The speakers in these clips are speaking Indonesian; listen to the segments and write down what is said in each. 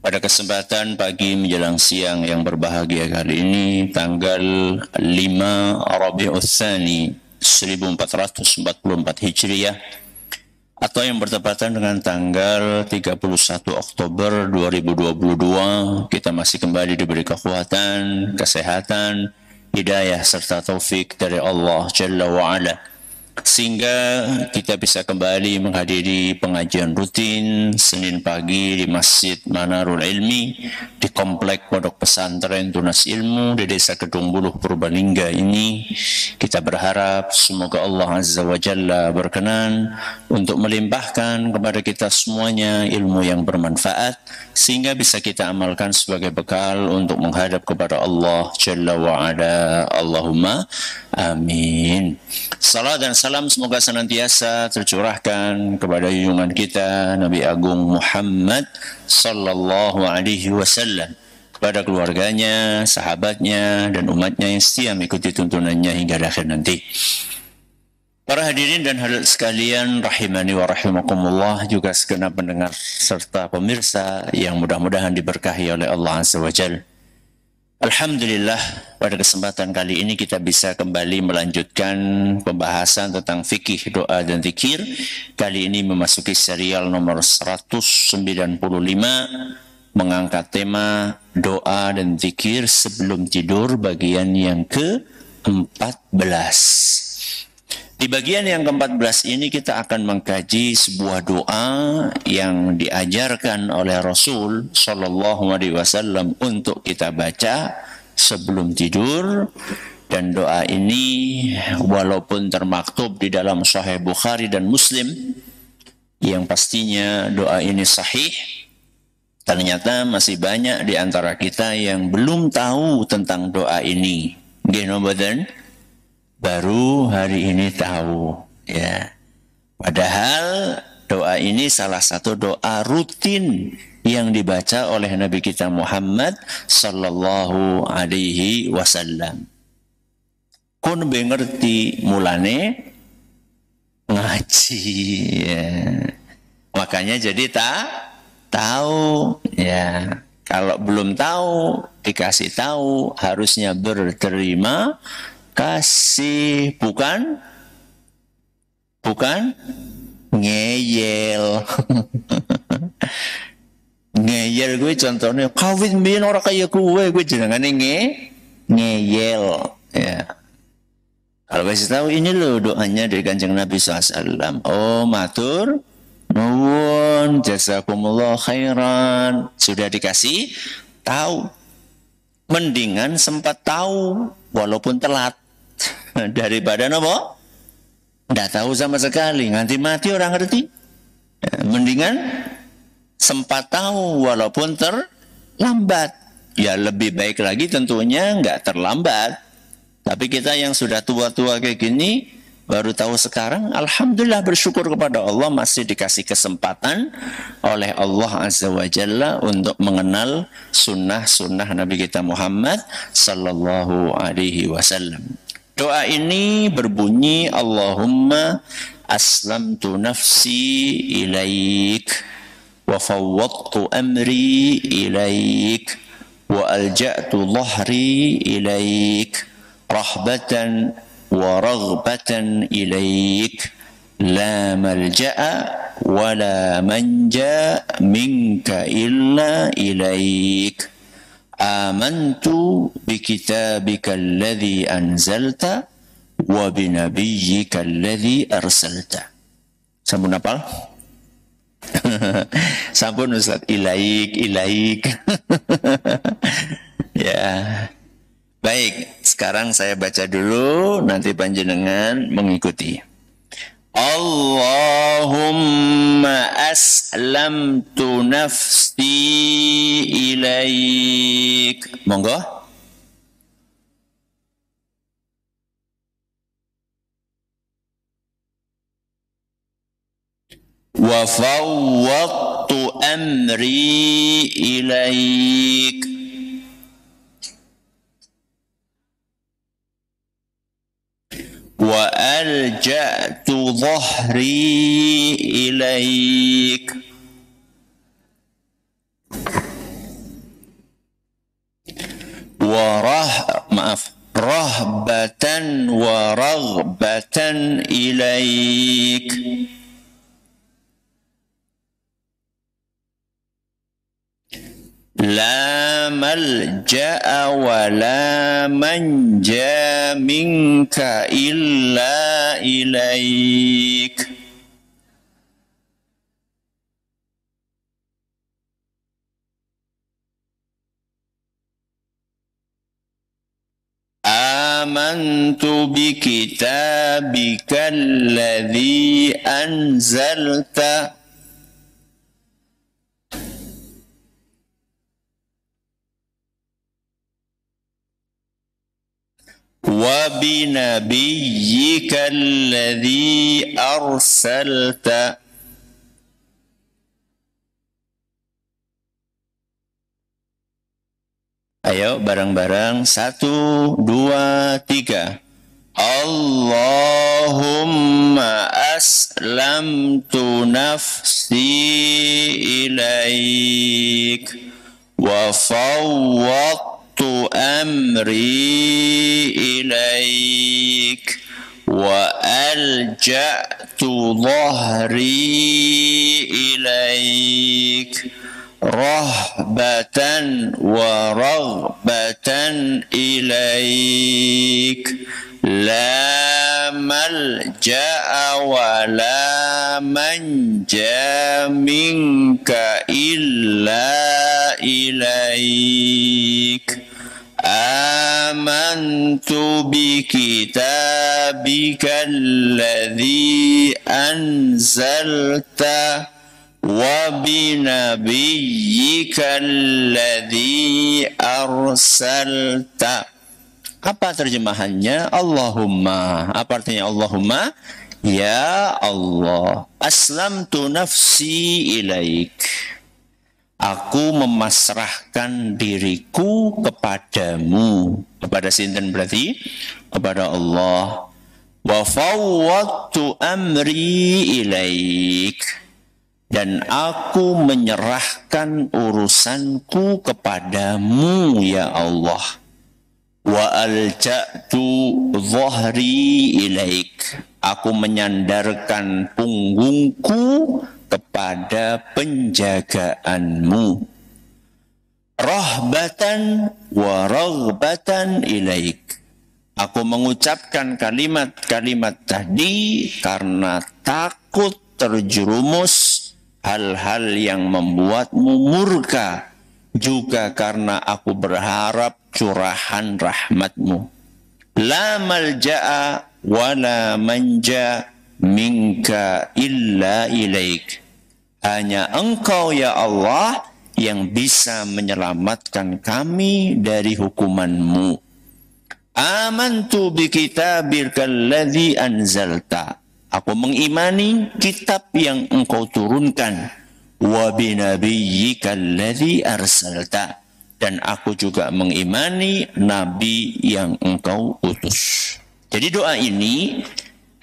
Pada kesempatan pagi menjelang siang yang berbahagia kali ini, tanggal 5 Rabiul Tsani 1444 Hijriah, atau yang bertepatan dengan tanggal 31 Oktober 2022, kita masih kembali diberi kekuatan, kesehatan, hidayah, serta taufik dari Allah Jalla wa'ala, sehingga kita bisa kembali menghadiri pengajian rutin Senin pagi di Masjid Manarul Ilmi di Komplek Pondok Pesantren Tunas Ilmu di Desa Kedung Buluh, Purbalingga ini. Kita berharap semoga Allah Azza wa Jalla berkenan untuk melimpahkan kepada kita semuanya ilmu yang bermanfaat, sehingga bisa kita amalkan sebagai bekal untuk menghadap kepada Allah Jalla wa Ala. Allahumma amin. Salam dan salam semoga senantiasa tercurahkan kepada junjungan kita Nabi Agung Muhammad sallallahu alaihi wasallam, kepada keluarganya, sahabatnya, dan umatnya yang setia mengikuti tuntunannya hingga akhir nanti. Para hadirin dan hadirat sekalian, rahimani wa rahimakumullah, juga segenap pendengar serta pemirsa yang mudah-mudahan diberkahi oleh Allah Azza wa Jalla. Alhamdulillah, pada kesempatan kali ini kita bisa kembali melanjutkan pembahasan tentang fikih doa dan zikir. Kali ini memasuki serial nomor 195, mengangkat tema doa dan zikir sebelum tidur bagian yang ke-14. Di bagian yang ke-14 ini kita akan mengkaji sebuah doa yang diajarkan oleh Rasul Shallallahu Alaihi Wasallam untuk kita baca sebelum tidur. Dan doa ini walaupun termaktub di dalam Sahih Bukhari dan Muslim, yang pastinya doa ini sahih, ternyata masih banyak di antara kita yang belum tahu tentang doa ini. Genobadan baru hari ini tahu, ya. Padahal doa ini salah satu doa rutin yang dibaca oleh Nabi kita Muhammad sallallahu alaihi wasallam. Kun ngerti mulane ngaji, ya. Makanya jadi tahu, ya. Kalau belum tahu dikasih tahu, harusnya berterima kasih, bukan ngeyel. Ngeyel gue contohnya kawin bin orang kaya gue jenengane ngeyel, ya. Kalau kasih tahu ini loh doanya dari Kanjeng Nabi SAW. Oh, matur nuwun, jazakumullah khairan. Sudah dikasih tahu. Mendingan sempat tahu walaupun telat daripada nopo nggak tahu sama sekali nganti mati orang ngerti. Mendingan sempat tahu walaupun terlambat. Ya lebih baik lagi tentunya nggak terlambat. Tapi kita yang sudah tua-tua kayak gini baru tahu sekarang, alhamdulillah bersyukur kepada Allah masih dikasih kesempatan oleh Allah Azza wa Jalla untuk mengenal sunnah-sunnah Nabi kita Muhammad sallallahu alaihi wasallam. Doa ini berbunyi, Allahumma aslamtu nafsi ilaik wa fawwadtu amri ilaik wa alja'tu dhahri ilaik rahbatan wa raghbatan ilaik la malja'a wa la manja minka illa ilaik amantu bi kitabika alladhi anzalta wa bi nabiyyika alladhi arsalta. Sampun hafal? Sampun Ustaz, ilaik. Ya. Baik, sekarang saya baca dulu, nanti panjenengan mengikuti. Allahumma aslamtu nafsi ilaik. Monggo. Wa fawwadtu amri ilaik. Wa alja'tu dhahri ilaik rahbatan wa raghbatan ilaik. La malja'a wa la manja minka illa ilaik. Amantu bi kitabika alladhi anzalta wa bi nabiyyika alladhi arsalta. Ayo bareng-bareng, 1, 2, 3. Allahumma aslamtu nafsi ilaik wa fawwadtu amri ilaik wa alja'tu dhahri ilaik rahbatan wa raghbatan ilaik la malja'a wa la manja minka illa ilaik. Amantu bi kitabika alladhi anzalta wa bi nabiyyika alladhi arsalta. Apa terjemahannya? Allahumma. Apa artinya Allahumma? Ya Allah, aslamtu nafsi ilaik. Aku memasrahkan diriku kepadamu. Kepada sinten berarti? Kepada Allah. Wa fawwadtu amri ilaik. Dan aku menyerahkan urusanku kepadamu ya Allah. Wa alja'tu dhahri ilaik. Aku menyandarkan punggungku kepada penjagaanmu. Rahbatan wa raghbatan ilaik. Aku mengucapkan kalimat-kalimat tadi karena takut terjerumus hal-hal yang membuatmu murka, juga karena aku berharap curahan rahmatmu. La malja'a wa la manja minka illa ilaik. Hanya engkau ya Allah yang bisa menyelamatkan kami dari hukumanmu. Amantu bi kitabika alladhi anzalta. Aku mengimani kitab yang engkau turunkan. Wa bi nabiyyika alladhi arsalta. Dan aku juga mengimani nabi yang engkau utus. Jadi doa ini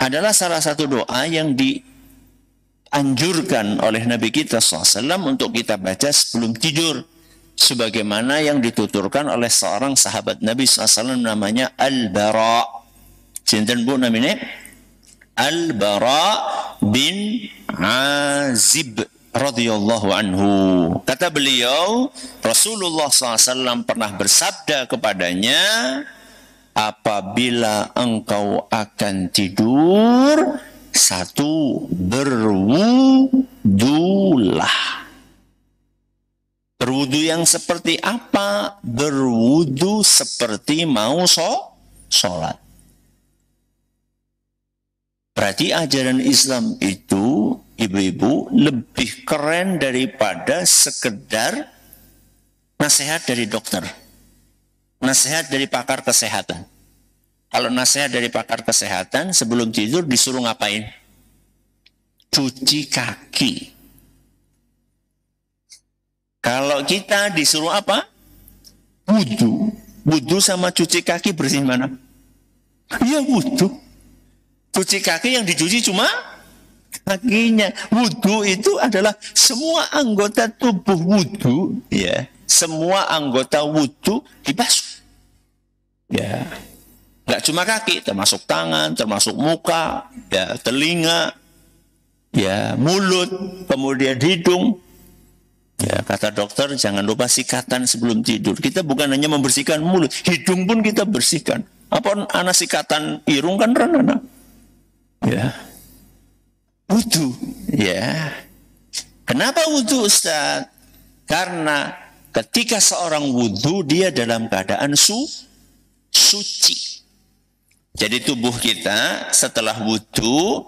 adalah salah satu doa yang dianjurkan oleh Nabi kita SAW untuk kita baca sebelum tidur. Sebagaimana yang dituturkan oleh seorang sahabat Nabi SAW namanya Al-Bara. Sinten bu namanya? Al-Bara bin Azib radhiyallahu anhu. Kata beliau, Rasulullah SAW pernah bersabda kepadanya, apabila engkau akan tidur, 1, berwudulah. Berwudu yang seperti apa? Berwudu seperti mau sholat. Berarti ajaran Islam itu, ibu-ibu, lebih keren daripada sekedar nasihat dari dokter. Nasihat dari pakar kesehatan. Kalau nasihat dari pakar kesehatan, sebelum tidur disuruh ngapain? Cuci kaki. Kalau kita disuruh apa? Wudu. Wudu sama cuci kaki bersih mana? Ya wudu. Cuci kaki yang dicuci cuma kakinya. Wudu itu adalah semua anggota tubuh wudu, ya. Semua anggota wudu dibasuh. Ya, nggak cuma kaki, termasuk tangan, termasuk muka, ya, telinga, ya, mulut, kemudian hidung. Ya, kata dokter jangan lupa sikatan sebelum tidur. Kita bukan hanya membersihkan mulut, hidung pun kita bersihkan. Apa anak sikatan irung kan renana. Ya. Wudu. Ya. Kenapa wudu, Ustaz? Karena ketika seorang wudu dia dalam keadaan suci. Jadi tubuh kita setelah wudu,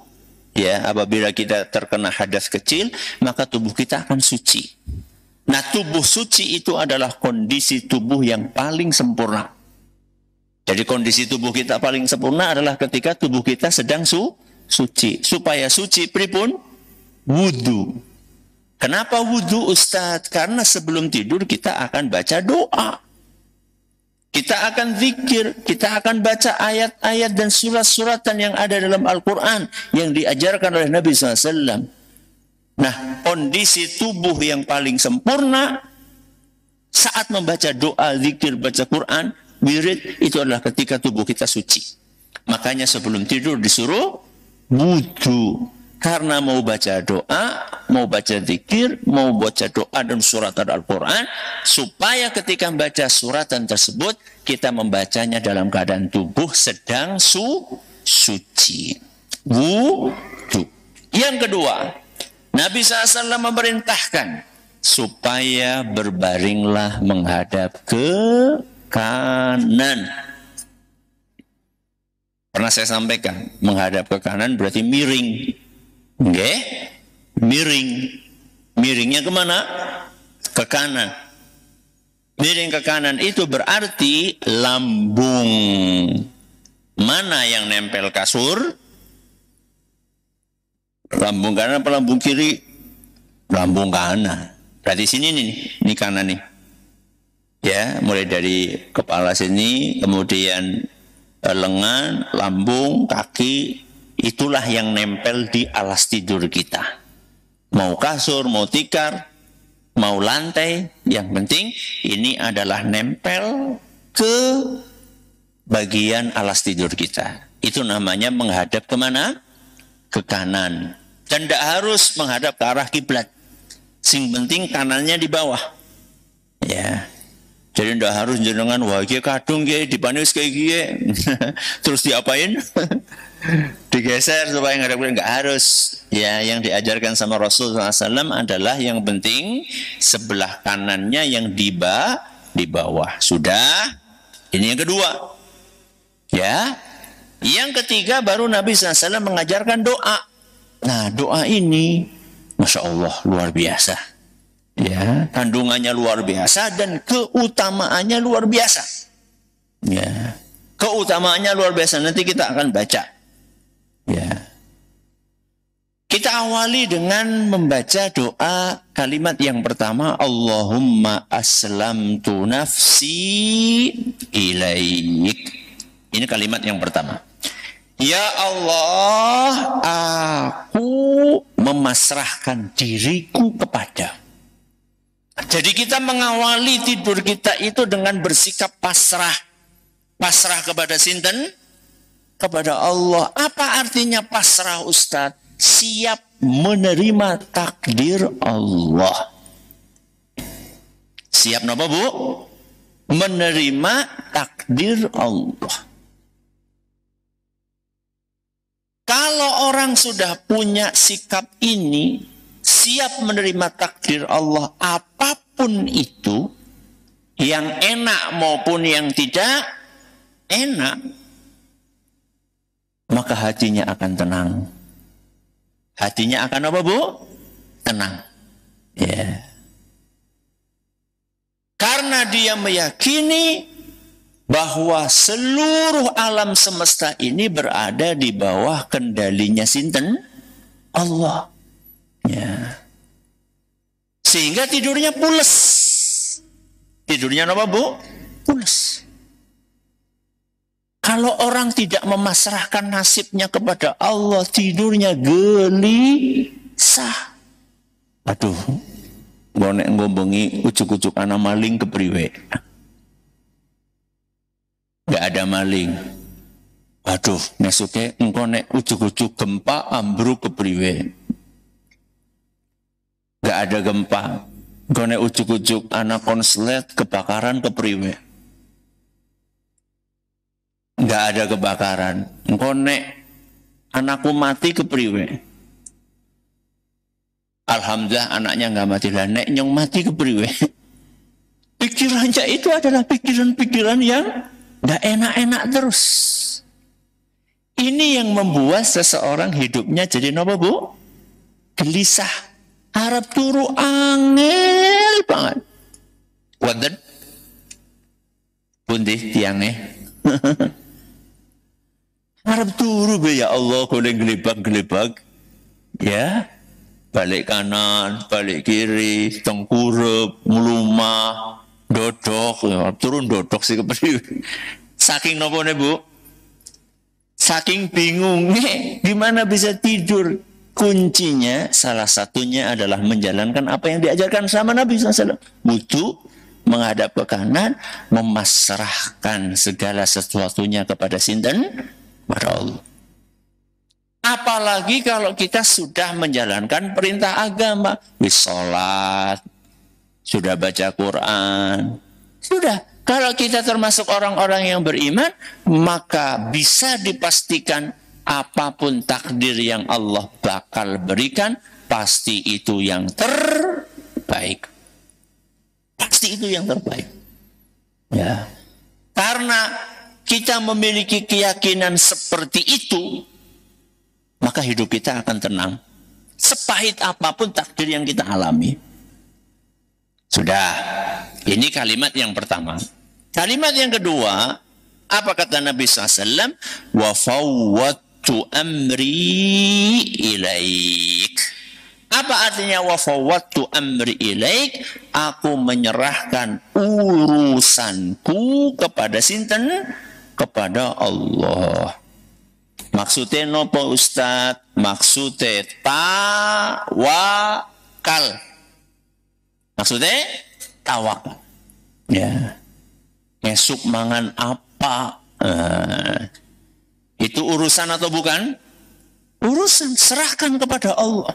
ya, apabila kita terkena hadas kecil, maka tubuh kita akan suci. Nah, tubuh suci itu adalah kondisi tubuh yang paling sempurna. Jadi kondisi tubuh kita paling sempurna adalah ketika tubuh kita sedang suci. Supaya suci, pripun? Wudu. Kenapa wudu, Ustadz? Karena sebelum tidur kita akan baca doa. Kita akan zikir, kita akan baca ayat-ayat dan surat-suratan yang ada dalam Al-Quran yang diajarkan oleh Nabi SAW. Nah, kondisi tubuh yang paling sempurna saat membaca doa, zikir, baca Quran, wirid, itu adalah ketika tubuh kita suci. Makanya sebelum tidur disuruh wudu. Karena mau baca doa, mau baca zikir, mau baca doa dan suratan Al-Quran, supaya ketika membaca suratan tersebut, kita membacanya dalam keadaan tubuh sedang suci. Wudu. Yang kedua, Nabi SAW memerintahkan supaya berbaringlah menghadap ke kanan. Pernah saya sampaikan, menghadap ke kanan berarti miring. Oke? Miring. Miringnya kemana? Ke kanan. Miring ke kanan itu berarti lambung. Mana yang nempel kasur? Lambung kanan apa lambung kiri? Lambung kanan. Berarti sini nih, ini kanan nih. Ya, mulai dari kepala sini, kemudian lengan, lambung, kaki, itulah yang nempel di alas tidur kita. Mau kasur, mau tikar, mau lantai, yang penting ini adalah nempel ke bagian alas tidur kita. Itu namanya menghadap kemana? Ke kanan. Dan tidak harus menghadap ke arah kiblat. Sing penting kanannya di bawah. Ya. Jadi tidak harus jenengan wah iki kadung ki dipanis kayak gini. Terus diapain? Digeser supaya ngadep, nggak harus. Ya, yang diajarkan sama Rasulullah SAW adalah yang penting sebelah kanannya yang di bawah. Sudah. Ini yang kedua. Ya. Yang ketiga baru Nabi SAW mengajarkan doa. Nah, doa ini Masya Allah luar biasa. Ya, kandungannya luar biasa dan keutamaannya luar biasa. Ya, keutamaannya luar biasa. Nanti kita akan baca. Ya, kita awali dengan membaca doa kalimat yang pertama, Allahumma aslamtu nafsi ilaik. Ini kalimat yang pertama. Ya Allah, aku memasrahkan diriku kepada. Jadi kita mengawali tidur kita itu dengan bersikap pasrah. Pasrah kepada sinten? Kepada Allah. Apa artinya pasrah, Ustadz? Siap menerima takdir Allah. Siap napa, Bu? Menerima takdir Allah. Kalau orang sudah punya sikap ini, siap menerima takdir Allah apapun itu, yang enak maupun yang tidak enak, maka hatinya akan tenang. Hatinya akan apa, Bu? Tenang. Ya. Karena dia meyakini bahwa seluruh alam semesta ini berada di bawah kendalinya sinten? Allah. Ya. Sehingga tidurnya pules. Tidurnya apa, Bu? Pules. Kalau orang tidak memasrahkan nasibnya kepada Allah, tidurnya gelisah. Aduh, gonek ngombengi ucuk-ucuk anak maling kepriwe. nggak ada maling. Waduh, mesuke engko nek ujug-ujug gempa ambruk kepriwe. Nggak ada gempa. Engko nek ujug-ujug anak konslet kebakaran kepriwe. Nggak ada kebakaran. Engko nek anakku mati kepriwe. Alhamdulillah anaknya nggak mati lah. Nek nyong mati kepriwe. Pikirannya itu adalah pikiran-pikiran yang nggak enak-enak terus. Ini yang membuat seseorang hidupnya jadi apa, Bu? Gelisah. Harap turu angel banget. Wonten pundi tiange. Harap turu be ya Allah goleng gelebak-gelebak. Ya. Balik kanan, balik kiri, tengkurep, melumah, dodok, ya, turun dodok sih kepriwe. Saking nopo nih, Bu? Saking bingungnya, gimana bisa tidur? Kuncinya salah satunya adalah menjalankan apa yang diajarkan sama Nabi SAW. Wudu, menghadap ke kanan, memasrahkan segala sesuatunya kepada sinten? Kepada Allah. Apalagi kalau kita sudah menjalankan perintah agama, sholat, sudah baca Quran, sudah. Kalau kita termasuk orang-orang yang beriman, maka bisa dipastikan apapun takdir yang Allah bakal berikan, pasti itu yang terbaik. Pasti itu yang terbaik. Ya. Karena kita memiliki keyakinan seperti itu, maka hidup kita akan tenang. Sepahit apapun takdir yang kita alami. Sudah. Ini kalimat yang pertama. Kalimat yang kedua, apa kata Nabi SAW? Wa fawwadtu amri ilaik. Apa artinya wa fawwadtu amri ilaik? Aku menyerahkan urusanku kepada sinten? Kepada Allah. Maksudnya nopo Ustaz? Maksudnya tawakal. Maksudnya tawakal. Ya. Esuk mangan apa? Itu urusan atau bukan? Urusan. Serahkan kepada Allah.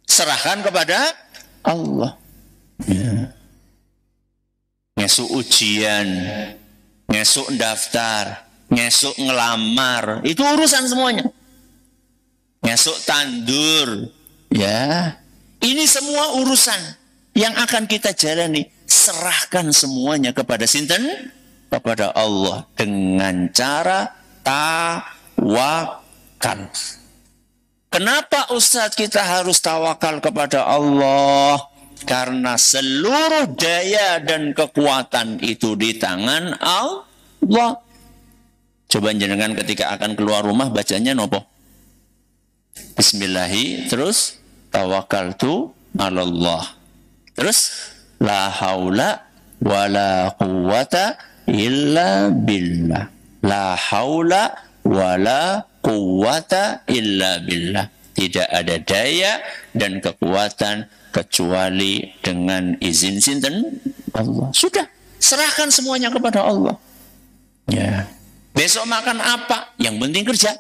Serahkan kepada Allah. Ya. Ngesuk ujian, ngesuk daftar, ngesuk ngelamar, itu urusan semuanya. Ngesuk tandur, ya. Ini semua urusan yang akan kita jalani. Serahkan semuanya kepada sinten? Kepada Allah dengan cara tawakal. Kenapa Ustaz kita harus tawakal kepada Allah? Karena seluruh daya dan kekuatan itu di tangan Allah. Coba jenengan ketika akan keluar rumah bacanya nopo? Bismillahi, terus tawakkaltu 'alallah. Terus la haula wala quwwata illa billah. La haula wala quwwata illa billah. Tidak ada daya dan kekuatan kecuali dengan izin sinten? Allah. Sudah, serahkan semuanya kepada Allah. Ya. Besok makan apa? Yang penting kerja.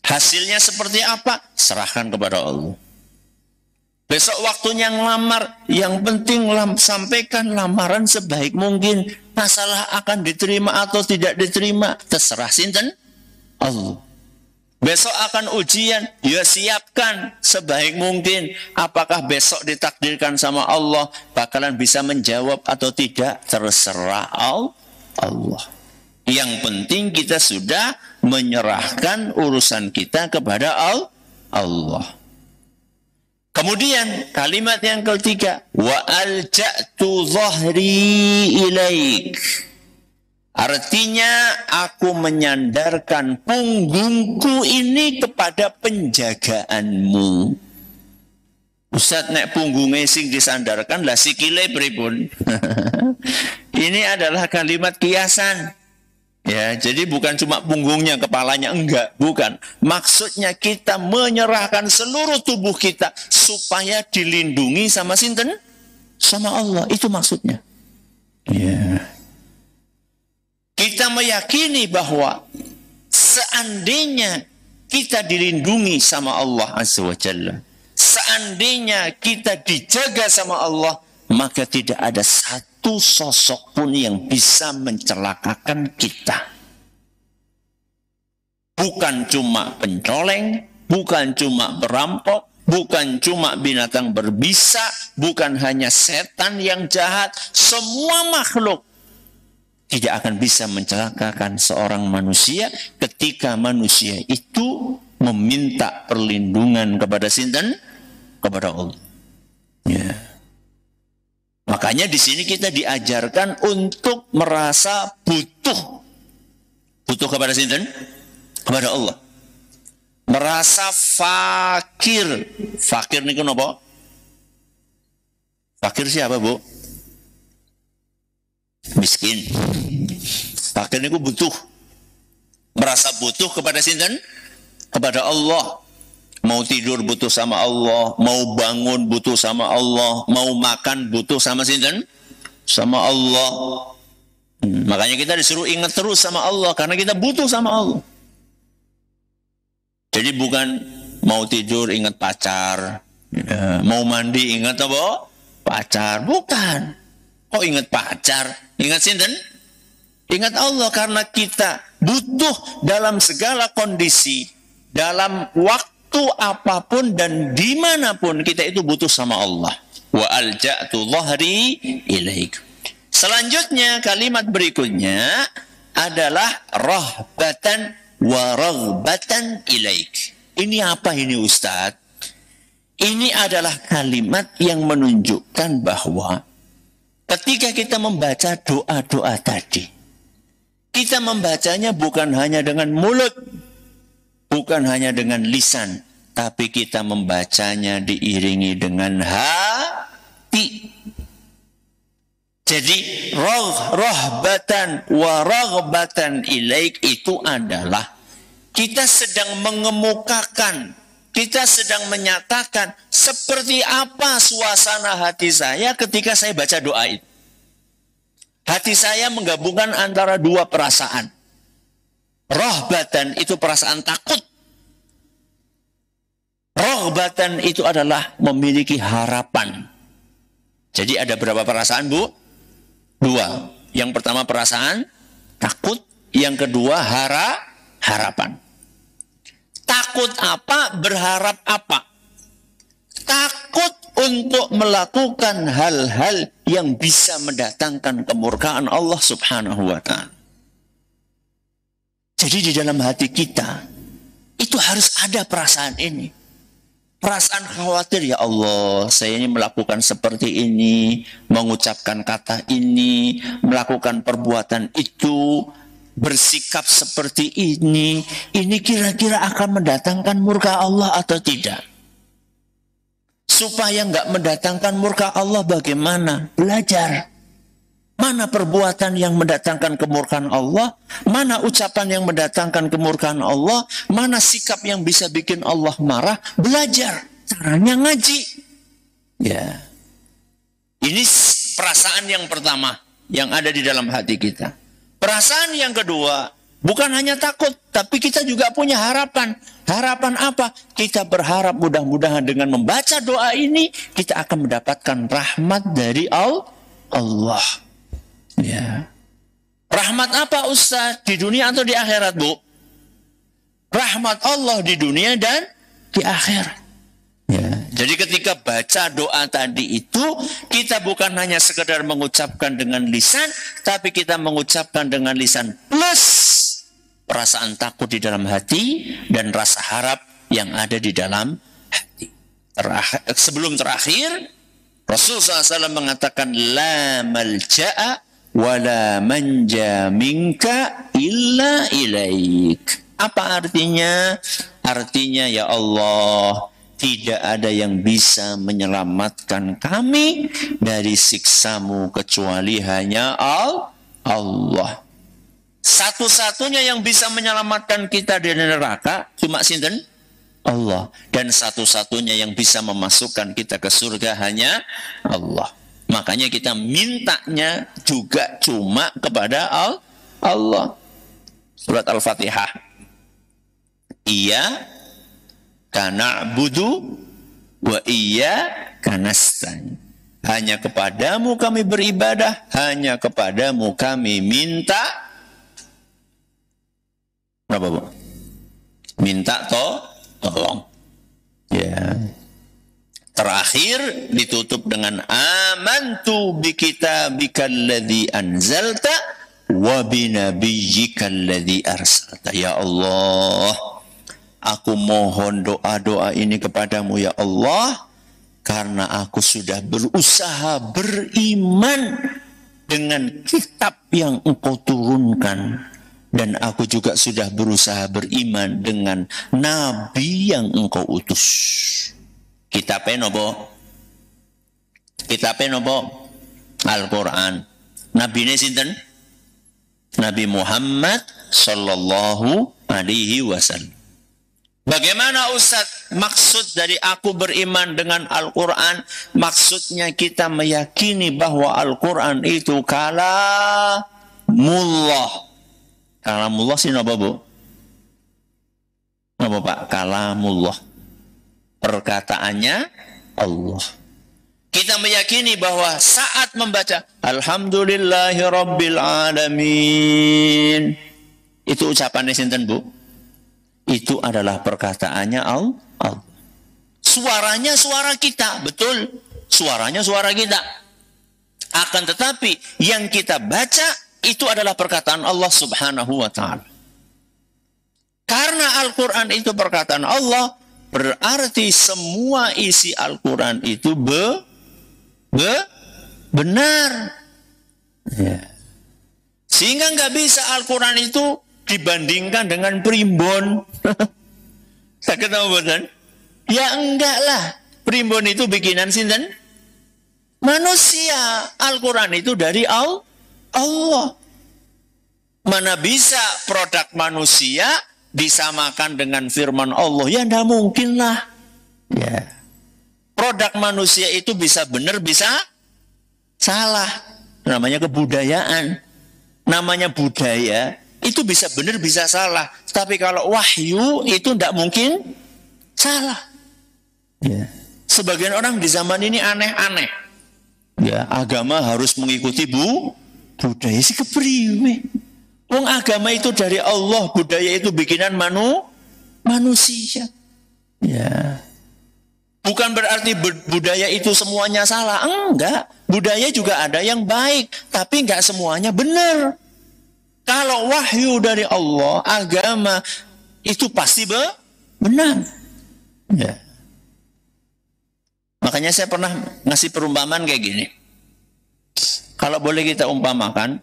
Hasilnya seperti apa? Serahkan kepada Allah. Besok waktunya ngelamar, yang penting sampaikan lamaran sebaik mungkin. Masalah akan diterima atau tidak diterima, terserah sinten? Allah. Besok akan ujian, ya siapkan sebaik mungkin. Apakah besok ditakdirkan sama Allah bakalan bisa menjawab atau tidak, terserah Allah. Yang penting kita sudah menyerahkan urusan kita kepada Allah. Kemudian kalimat yang ketiga, wa alja'tu dhahri ilaik. Artinya aku menyandarkan punggungku ini kepada penjagaanmu. Ustaz nek punggungnya sing disandarkan lah sikile pripun. Ini adalah kalimat kiasan. Ya, jadi bukan cuma punggungnya, kepalanya, enggak, bukan. Maksudnya kita menyerahkan seluruh tubuh kita supaya dilindungi sama sinten? Sama Allah, itu maksudnya. Ya. meyakini bahwa seandainya kita dilindungi sama Allah Azza wa Jalla, seandainya kita dijaga sama Allah, maka tidak ada satu sosok pun yang bisa mencelakakan kita. Bukan cuma pencoleng, bukan cuma perampok, bukan cuma binatang berbisa, bukan hanya setan yang jahat, semua makhluk tidak akan bisa mencelakakan seorang manusia ketika manusia itu meminta perlindungan kepada sinten? Kepada Allah. Ya. Makanya di sini kita diajarkan untuk merasa butuh. Butuh kepada sinten? Kepada Allah. Merasa fakir. Fakir niku napa? Fakir siapa, Bu? Miskin. Fakir niku butuh. Merasa butuh kepada sinten? Kepada Allah. Mau tidur butuh sama Allah, mau bangun butuh sama Allah, mau makan butuh sama sinten? Sama Allah. Makanya kita disuruh ingat terus sama Allah karena kita butuh sama Allah. Jadi bukan mau tidur ingat pacar, ya, mau mandi ingat apa? Pacar, bukan. Kok ingat pacar? Ingat sinten? Ingat Allah karena kita butuh dalam segala kondisi, dalam waktu apapun dan dimanapun kita itu butuh sama Allah. Wa alja'tu dhahri ilaik. Selanjutnya kalimat berikutnya adalah rahbatan wa raghbatan ilaik. Ini apa ini Ustadz? Ini adalah kalimat yang menunjukkan bahwa ketika kita membaca doa-doa tadi, kita membacanya bukan hanya dengan mulut, bukan hanya dengan lisan, tapi kita membacanya diiringi dengan hati. Jadi rahbatan wa raghbatan ilaik itu adalah kita sedang mengemukakan, kita sedang menyatakan seperti apa suasana hati saya ketika saya baca doa itu. Hati saya menggabungkan antara dua perasaan. Rahbatan itu perasaan takut. Raghbatan itu adalah memiliki harapan. Jadi ada berapa perasaan, Bu? Dua. Yang pertama perasaan takut, yang kedua harapan. Takut apa? Berharap apa? Takut untuk melakukan hal-hal yang bisa mendatangkan kemurkaan Allah Subhanahu wa ta'ala. Jadi di dalam hati kita itu harus ada perasaan ini. Perasaan khawatir, ya Allah, saya ini melakukan seperti ini, mengucapkan kata ini, melakukan perbuatan itu, bersikap seperti ini kira-kira akan mendatangkan murka Allah atau tidak? Supaya nggak mendatangkan murka Allah bagaimana? Belajar. Mana perbuatan yang mendatangkan kemurkaan Allah? Mana ucapan yang mendatangkan kemurkaan Allah? Mana sikap yang bisa bikin Allah marah? Belajar. Caranya ngaji. Ya. Ini perasaan yang pertama yang ada di dalam hati kita. Perasaan yang kedua, bukan hanya takut, tapi kita juga punya harapan. Harapan apa? Kita berharap mudah-mudahan dengan membaca doa ini, kita akan mendapatkan rahmat dari Allah. Ya. Rahmat apa Ustaz? Di dunia atau di akhirat, Bu? Rahmat Allah di dunia dan di akhirat. Ya. Jadi ketika baca doa tadi itu, kita bukan hanya sekedar mengucapkan dengan lisan, tapi kita mengucapkan dengan lisan plus perasaan takut di dalam hati dan rasa harap yang ada di dalam hati. Sebelum terakhir, Rasulullah SAW mengatakan la malja'a wala manja minka illa ilaik. Apa artinya? Artinya ya Allah, tidak ada yang bisa menyelamatkan kami dari siksamu kecuali hanya Allah. Satu-satunya yang bisa menyelamatkan kita dari neraka cuma sinten? Allah. Dan satu-satunya yang bisa memasukkan kita ke surga hanya Allah. Makanya kita mintanya juga cuma kepada Allah. Surat Al-Fatihah. Iyyaka na'budu wa iyyaka nasta'in. Hanya kepadamu kami beribadah, hanya kepadamu kami minta. Berapa, Bu? Minta tolong. Ya. Terakhir ditutup dengan amantu bi kitabikal ladzi anzalta wa bi nabiyyikal ladzi arsalta. Ya Allah, aku mohon doa-doa ini kepadamu ya Allah, karena aku sudah berusaha beriman dengan kitab yang Engkau turunkan. Dan aku juga sudah berusaha beriman dengan nabi yang Engkau utus. Kitabnya nopo? Kitabnya nopo? Al-Quran. Nabi ini sinten? Nabi Muhammad sallallahu alaihi wasallam. Bagaimana Ustaz? Maksud dari aku beriman dengan Al-Quran, maksudnya kita meyakini bahwa Al-Quran itu kalamullah. Kalamullah sih nopo, Bu? Nopo, Pak? Kalamullah. Perkataannya Allah. Kita meyakini bahwa saat membaca Alhamdulillahi Rabbil Alamin, itu ucapannya sinten, Bu? Itu adalah perkataannya Allah. Suaranya suara kita, betul. Suaranya suara kita. Akan tetapi yang kita baca itu adalah perkataan Allah Subhanahu wa ta'ala. Karena Al-Quran itu perkataan Allah, berarti semua isi Al-Quran itu benar. Ya. Sehingga nggak bisa Al-Quran itu dibandingkan dengan primbon. Sakit apa betul? Ya enggak lah. Primbon itu bikinan sinten? Manusia. Al-Quran itu dari Allah. Mana bisa produk manusia disamakan dengan firman Allah? Ya enggak mungkin lah. Ya. Produk manusia itu bisa benar, bisa salah. Namanya kebudayaan. Namanya budaya. Itu bisa benar, bisa salah. Tapi kalau wahyu itu tidak mungkin salah. Ya. Sebagian orang di zaman ini aneh-aneh. Ya, agama harus mengikuti budaya si kepriwe. Wong agama itu dari Allah, budaya itu bikinan manusia. Ya. Bukan berarti budaya itu semuanya salah. Enggak. Budaya juga ada yang baik, tapi enggak semuanya benar. Kalau wahyu dari Allah, agama itu pasti benar. Ya. Makanya saya pernah ngasih perumpamaan kayak gini. Kalau boleh kita umpamakan,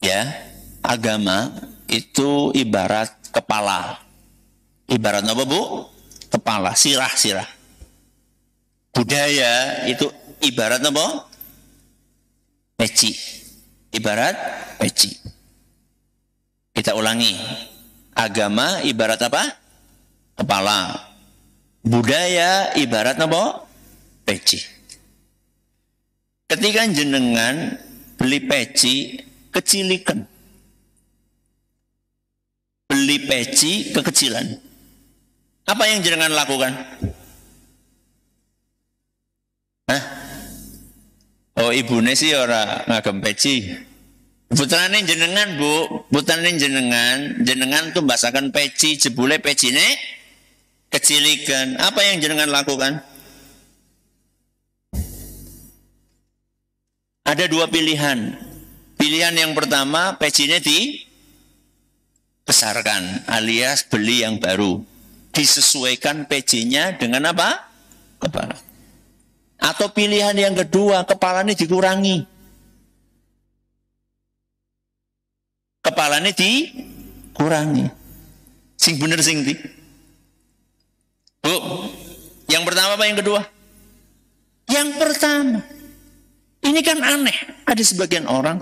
ya, agama itu ibarat kepala. Ibarat apa, Bu? Kepala, sirah. Budaya itu ibarat apa? Peci. Ibarat peci. Kita ulangi. Agama ibarat apa? Kepala. Budaya ibarat apa? Peci. Ketika jenengan beli peci kecilikan. Beli peci kekecilan. Apa yang jenengan lakukan? Hah? Oh, ibune sih ora ngagem peci. Putrane jenengan, Bu. Putrane jenengan tuh basakan peci, jebule pecine kecilikan. Apa yang jenengan lakukan? Ada dua pilihan. Pilihan yang pertama, pecine dibesarkan, alias beli yang baru. Disesuaikan pecinya dengan apa? Kepala. Atau pilihan yang kedua, kepalanya dikurangi. Kepalanya dikurangi. Sing bener sing di. Bu, yang pertama apa yang kedua? Yang pertama. Ini kan aneh. Ada sebagian orang,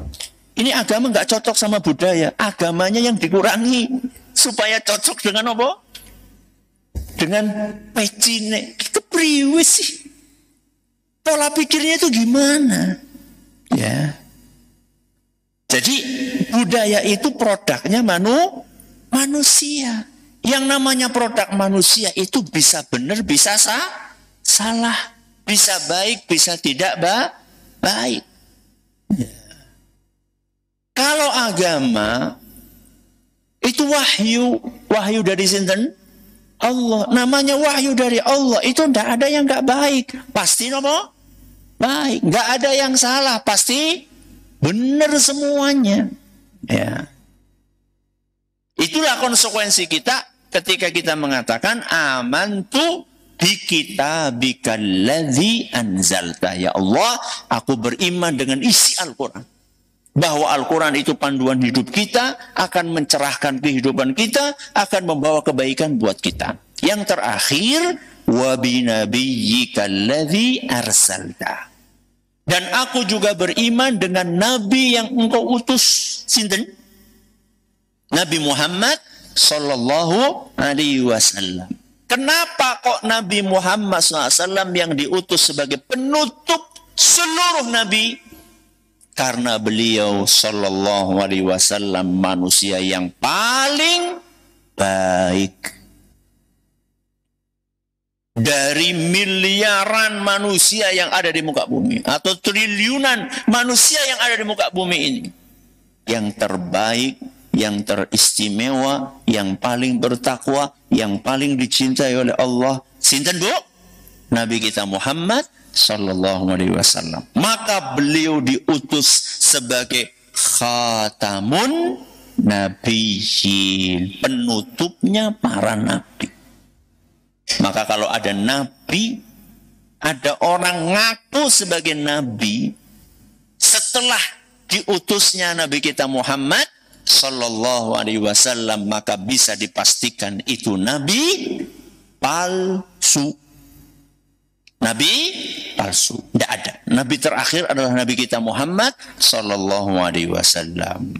ini agama nggak cocok sama budaya. Agamanya yang dikurangi supaya cocok dengan apa? Dengan pecine. Itu priwis sih. Pola pikirnya itu gimana? Ya. Jadi Budaya itu produknya manusia. Yang namanya produk manusia itu bisa benar, bisa salah. Bisa baik, bisa tidak baik. Ya. Kalau agama itu wahyu dari sinten? Allah. Namanya wahyu dari Allah, itu tidak ada yang nggak baik. Pasti apa? Baik. Nggak ada yang salah, pasti benar semuanya. Ya. Itulah konsekuensi kita ketika kita mengatakan amantu bi kitabikal ladzi anzalta. Ya Allah, aku beriman dengan isi Al-Qur'an. Bahwa Al-Quran itu panduan hidup kita, akan mencerahkan kehidupan kita, akan membawa kebaikan buat kita. Yang terakhir, wa binabiyyikal ladzi arsalta. Dan aku juga beriman dengan nabi yang engkau utus. Sinten? Nabi Muhammad sallallahu alaihi wasallam. Kenapa kok Nabi Muhammad SAW yang diutus sebagai penutup seluruh nabi? Karena beliau sallallahu alaihi wasallam manusia yang paling baik. Dari miliaran manusia yang ada di muka bumi, atau triliunan manusia yang ada di muka bumi ini, yang terbaik, yang teristimewa, yang paling bertakwa, yang paling dicintai oleh Allah, sinten Bu? Nabi kita Muhammad sallallahu alaihi wasallam. Maka beliau diutus sebagai khatamun nabiyyin, penutupnya para nabi. Maka kalau ada nabi, ada orang ngaku sebagai nabi setelah diutusnya Nabi kita Muhammad sallallahu alaihi wasallam, maka bisa dipastikan itu nabi palsu. Nabi palsu, tidak ada. Nabi terakhir adalah Nabi kita Muhammad sallallahu alaihi wasallam.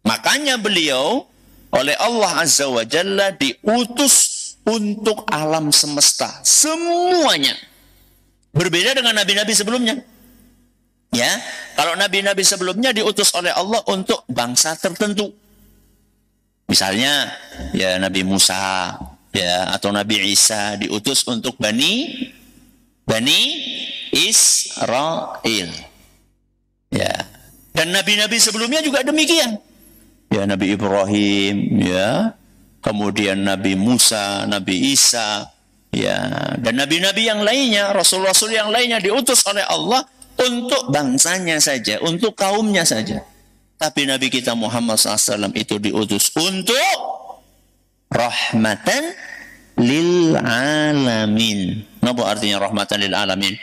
Makanya beliau oleh Allah Azza wa Jalla diutus untuk alam semesta semuanya. Berbeda dengan nabi-nabi sebelumnya. Ya, kalau nabi-nabi sebelumnya diutus oleh Allah untuk bangsa tertentu. Misalnya ya Nabi Musa ya, atau Nabi Isa diutus untuk Bani Israel. Ya. Dan nabi-nabi sebelumnya juga demikian. Ya, Nabi Ibrahim, ya. Kemudian Nabi Musa, Nabi Isa, ya, dan nabi-nabi yang lainnya, rasul-rasul yang lainnya diutus oleh Allah untuk bangsanya saja, untuk kaumnya saja. Tapi Nabi kita Muhammad SAW itu diutus untuk rahmatan lil alamin. Apa artinya rahmatan lil alamin?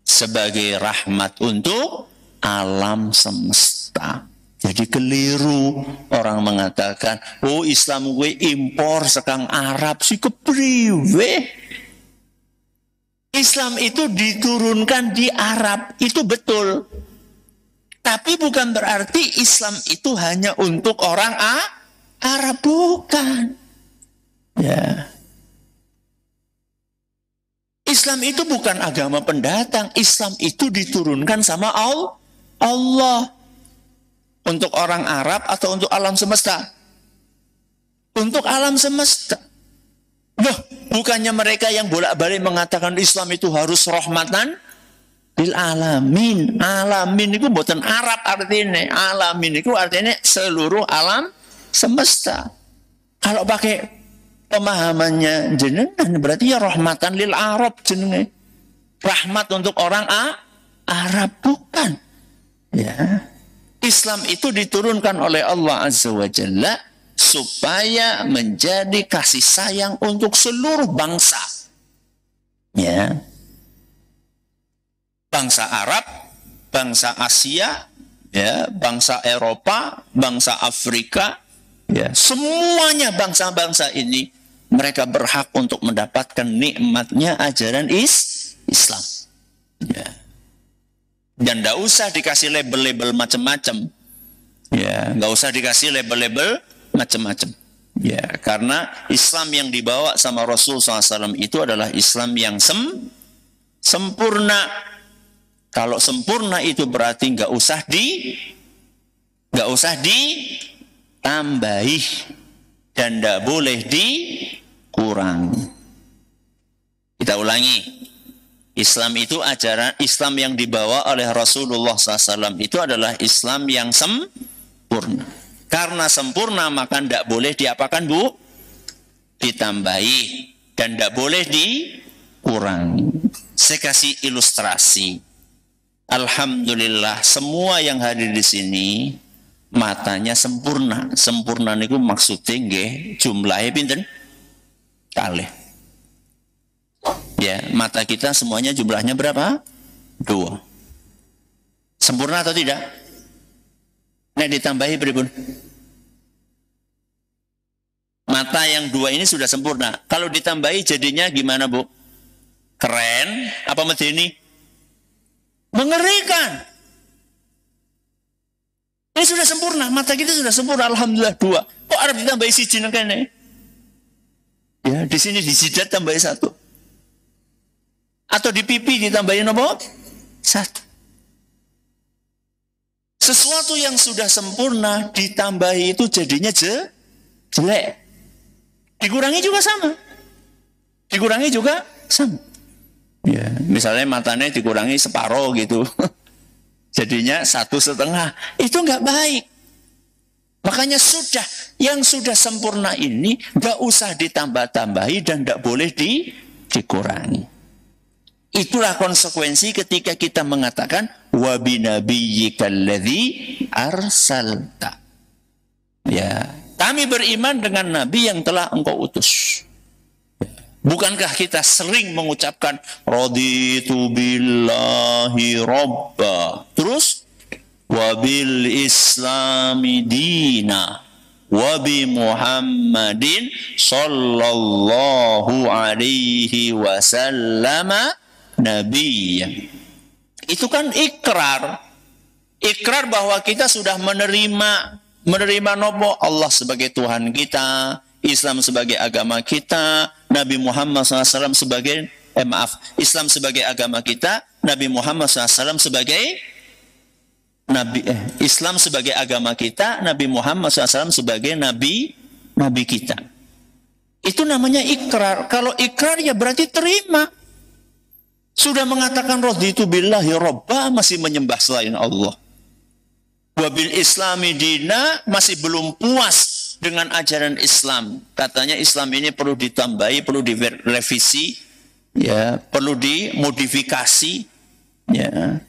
Sebagai rahmat untuk alam semesta. Jadi keliru orang mengatakan, oh Islam gue impor sekang Arab sih, kepriwe. Islam itu diturunkan di Arab, itu betul. Tapi bukan berarti Islam itu hanya untuk orang Arab, bukan. Ya. Islam itu bukan agama pendatang, Islam itu diturunkan sama Allah. Untuk orang Arab atau untuk alam semesta? Untuk alam semesta. Loh, bukannya mereka yang bolak-balik mengatakan Islam itu harus rahmatan lil alamin. Alamin itu bukan Arab artinya. Alamin itu artinya seluruh alam semesta. Kalau pakai pemahamannya jenengan berarti ya rahmatan lil Arab jenengan. Rahmat untuk orang Arab, bukan. Ya. Islam itu diturunkan oleh Allah Azza wa Jalla supaya menjadi kasih sayang untuk seluruh bangsa. Ya. Bangsa Arab, bangsa Asia, ya, bangsa Eropa, bangsa Afrika, ya, semuanya bangsa-bangsa ini mereka berhak untuk mendapatkan nikmatnya ajaran Islam. Ya. Dan tidak usah dikasih label-label macam-macam. Ya, nggak usah dikasih label-label macam-macam. Ya, karena Islam yang dibawa sama Rasul SAW itu adalah Islam yang sempurna. Kalau sempurna itu berarti nggak usah Nggak usah ditambahi dan nggak boleh dikurangi. Kita ulangi. Islam itu ajaran Islam yang dibawa oleh Rasulullah SAW itu adalah Islam yang sempurna. Karena sempurna maka tidak boleh diapakan Bu? Ditambahi dan tidak boleh dikurangi. Saya kasih ilustrasi. Alhamdulillah semua yang hadir di sini matanya sempurna. Sempurna niku maksudnya nggih jumlahnya pinten? Kalih. Ya, mata kita semuanya jumlahnya berapa? 2. Sempurna atau tidak? Nah, ditambahi pripun? Mata yang 2 ini sudah sempurna. Kalau ditambahi jadinya gimana, Bu? Keren apa medeni? Mengerikan. Ini sudah sempurna, mata kita sudah sempurna, alhamdulillah 2. Kok harus ditambahi siji nang kene? Ya, di sini di jidat tambahi 1. Atau di pipi ditambahin apa? 1. Sesuatu yang sudah sempurna ditambahi itu jadinya jelek. Dikurangi juga sama. Dikurangi juga sama. Ya, misalnya matanya dikurangi separuh gitu. Jadinya 1,5. Itu nggak baik. Makanya yang sudah sempurna ini nggak usah ditambah-tambahi dan nggak boleh dikurangi. Itulah konsekuensi ketika kita mengatakan wa binabiyyikal-ladzi arsalta. Ya, kami beriman dengan nabi yang telah engkau utus. Bukankah kita sering mengucapkan raditu billahi robba. Terus wa bil islami dina wa bi Muhammadin sallallahu alaihi wasallama Nabi. Itu kan ikrar. Ikrar bahwa kita sudah menerima nopo Allah sebagai Tuhan kita, Islam sebagai agama kita, Nabi Muhammad SAW sebagai Islam sebagai agama kita, Nabi Muhammad SAW sebagai Islam sebagai agama kita, Nabi Muhammad SAW sebagai nabi kita. Itu namanya ikrar. Kalau ikrar ya berarti terima. Sudah mengatakan raditu billahi robba, masih menyembah selain Allah. Wabil islami dina, masih belum puas dengan ajaran Islam. Katanya Islam ini perlu ditambahi, perlu direvisi, ya, perlu dimodifikasi, ya.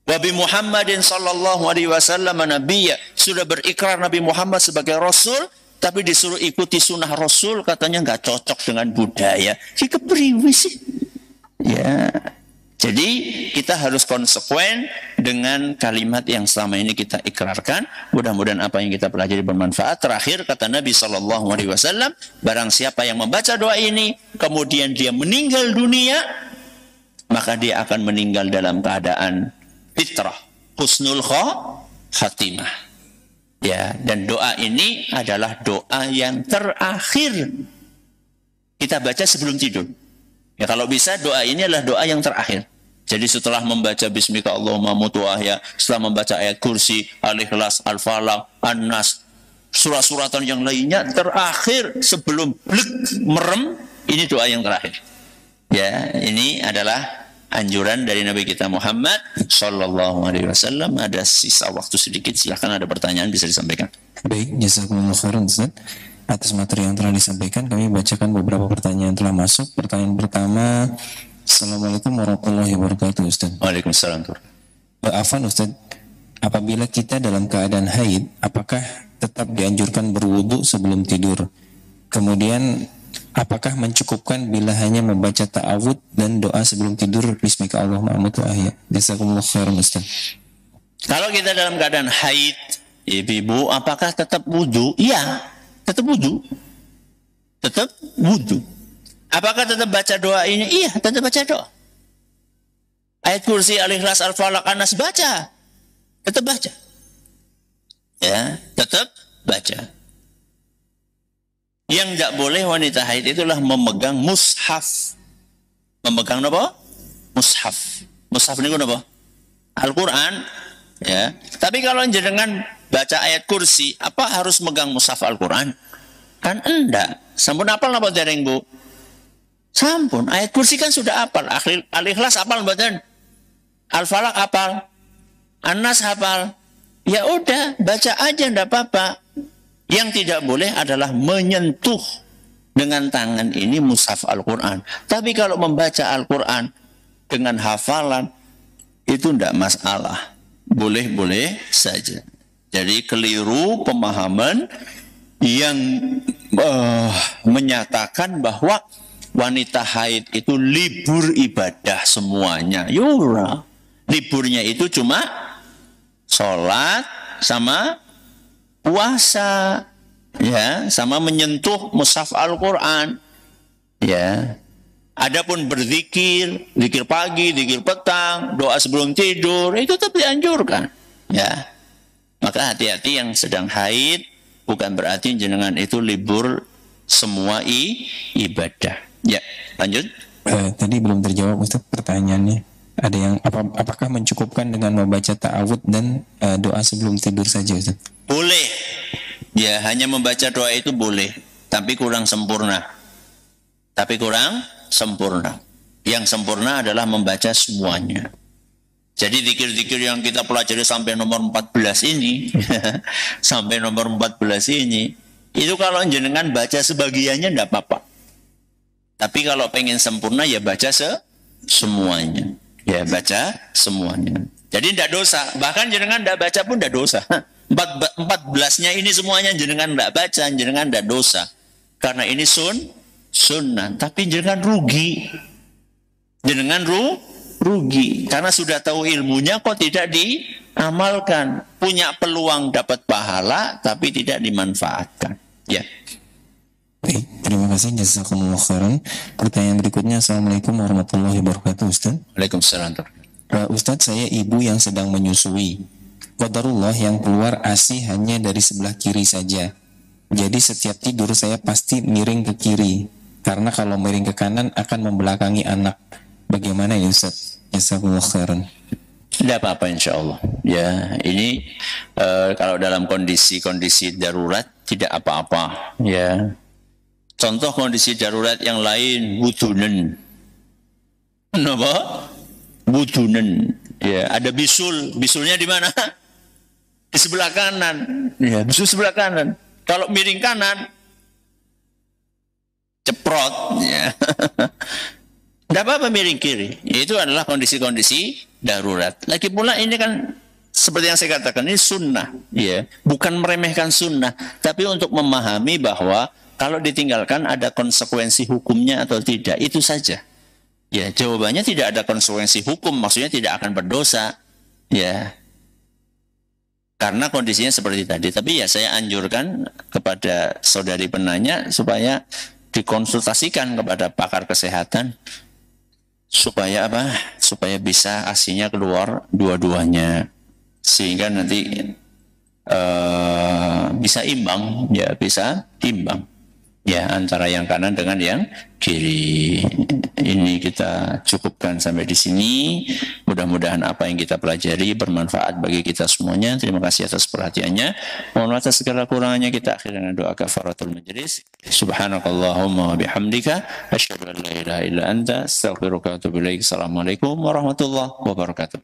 Wabi Muhammadin sallallahu alaihi wasallam nabiyya, sudah berikrar Nabi Muhammad sebagai Rasul, tapi disuruh ikuti sunnah Rasul, katanya nggak cocok dengan budaya. Si kepriwi sih. Ya, jadi kita harus konsekuen dengan kalimat yang selama ini kita ikrarkan. Mudah-mudahan apa yang kita pelajari bermanfaat. Terakhir kata Nabi SAW, barang siapa yang membaca doa ini, kemudian dia meninggal dunia, maka dia akan meninggal dalam keadaan fitrah, husnul khatimah. Ya, dan doa ini adalah doa yang terakhir kita baca sebelum tidur. Ya, kalau bisa doa ini adalah doa yang terakhir. Jadi setelah membaca Bismika Allahumma mutu ahya, setelah membaca ayat kursi, Al-Ikhlas, Al-Falaq, An-Nas, surah-suratan yang lainnya, terakhir sebelum merem, ini doa yang terakhir. Ya, ini adalah anjuran dari Nabi kita Muhammad Sallallahu Alaihi Wasallam. Ada sisa waktu sedikit, silahkan ada pertanyaan bisa disampaikan. Baik, jazakumullah khairan Ustaz. Atas materi yang telah disampaikan, kami bacakan beberapa pertanyaan yang telah masuk. Pertanyaan pertama, Assalamualaikum warahmatullahi wabarakatuh Ustaz. Waalaikumsalam. Afwan Ustaz, apabila kita dalam keadaan haid, apakah tetap dianjurkan berwudu sebelum tidur? Kemudian, apakah mencukupkan bila hanya membaca ta'awud dan doa sebelum tidur, Bismika Allahumma amutu ahya? Jazakumullah khairan Ustaz. Kalau kita dalam keadaan haid, ibu, apakah tetap wudu? Iya. Tetap wudu. Tetap wudu. Apakah tetap baca doa ini? Iya, tetap baca doa. Ayat kursi, Al-Ikhlas, Al-Falaq, An-Nas, baca. Tetap baca. Ya, tetap baca. Yang tidak boleh wanita haid itulah memegang mushaf. Memegang apa? Mushaf. Mushaf ini apa? Al-Quran. Ya. Tapi kalau jenengan baca ayat kursi, apa harus megang mushaf Al-Quran? Kan enggak. Sampun apal napa dereng, Bu? Sampun, ayat kursi kan sudah apal. Al-Ikhlas apal mboten? Al-Falaq apal? An-Nas hafal? Ya udah, baca aja enggak apa-apa. Yang tidak boleh adalah menyentuh dengan tangan ini mushaf Al-Quran. Tapi kalau membaca Al-Quran dengan hafalan, itu enggak masalah. Boleh-boleh saja. Jadi keliru pemahaman yang menyatakan bahwa wanita haid itu libur ibadah semuanya. Yura. Liburnya itu cuma sholat sama puasa, ya, sama menyentuh mushaf Al-Quran, ya. Adapun berzikir, zikir pagi, zikir petang, doa sebelum tidur, itu tetap dianjurkan, ya. Maka hati-hati yang sedang haid, bukan berarti jenengan itu libur semua ibadah. Ya, lanjut. Tadi belum terjawab Ustaz pertanyaannya. Ada yang apakah mencukupkan dengan membaca ta'awud dan doa sebelum tidur saja Ustaz? Boleh. Ya, hanya membaca doa itu boleh, tapi kurang sempurna. Yang sempurna adalah membaca semuanya. Jadi zikir-zikir yang kita pelajari sampai nomor 14 ini, sampai nomor 14 ini, itu kalau jenengan baca sebagiannya enggak apa-apa. Tapi kalau pengen sempurna ya baca semuanya. Ya baca semuanya. Jadi enggak dosa. Bahkan jenengan enggak baca pun enggak dosa. 14-nya ini semuanya jenengan enggak baca, jenengan enggak dosa. Karena ini sunnah. Tapi jenengan rugi. Jenengan rugi. Karena sudah tahu ilmunya kok tidak diamalkan. Punya peluang dapat pahala tapi tidak dimanfaatkan. Ya. Baik, terima kasih jazakumullah khairan. Pertanyaan berikutnya, Assalamualaikum warahmatullahi wabarakatuh Ustaz. Waalaikumsalam. Ustaz, saya ibu yang sedang menyusui. Qadarullah yang keluar ASI hanya dari sebelah kiri saja. Jadi setiap tidur saya pasti miring ke kiri. Karena kalau miring ke kanan akan membelakangi anak. Bagaimana ya Ustaz? Jazakumullah khairan. Tidak apa-apa insya Allah. Ya, ini kalau dalam kondisi darurat tidak apa-apa. Ya. Contoh kondisi darurat yang lain, wudunen. Kenapa? Wudunen. Ya, ada bisul. Bisulnya di mana? Di sebelah kanan. Ya, bisul sebelah kanan. Kalau miring kanan, ceprot. Ya. Tidak apa-apa miring kiri. Itu adalah kondisi-kondisi darurat. Lagi pula ini kan seperti yang saya katakan, ini sunnah. Ya. Bukan meremehkan sunnah, tapi untuk memahami bahwa kalau ditinggalkan ada konsekuensi hukumnya atau tidak, itu saja. Ya, jawabannya tidak ada konsekuensi hukum, maksudnya tidak akan berdosa. Ya. Karena kondisinya seperti tadi. Tapi ya saya anjurkan kepada saudari penanya supaya dikonsultasikan kepada pakar kesehatan supaya apa? Supaya bisa ASI-nya keluar dua-duanya. Sehingga nanti bisa imbang, ya bisa imbang. Ya, antara yang kanan dengan yang kiri. Ini kita cukupkan sampai di sini. Mudah-mudahan apa yang kita pelajari bermanfaat bagi kita semuanya. Terima kasih atas perhatiannya. Mohon maaf atas segala kurangannya. Kita akhiri dengan doa kafaratul majlis. Subhanakallahumma bihamdika asyhadu an la ilaha illa anta astaghfiruka wa atubu ilaik. Assalamualaikum warahmatullahi wabarakatuh.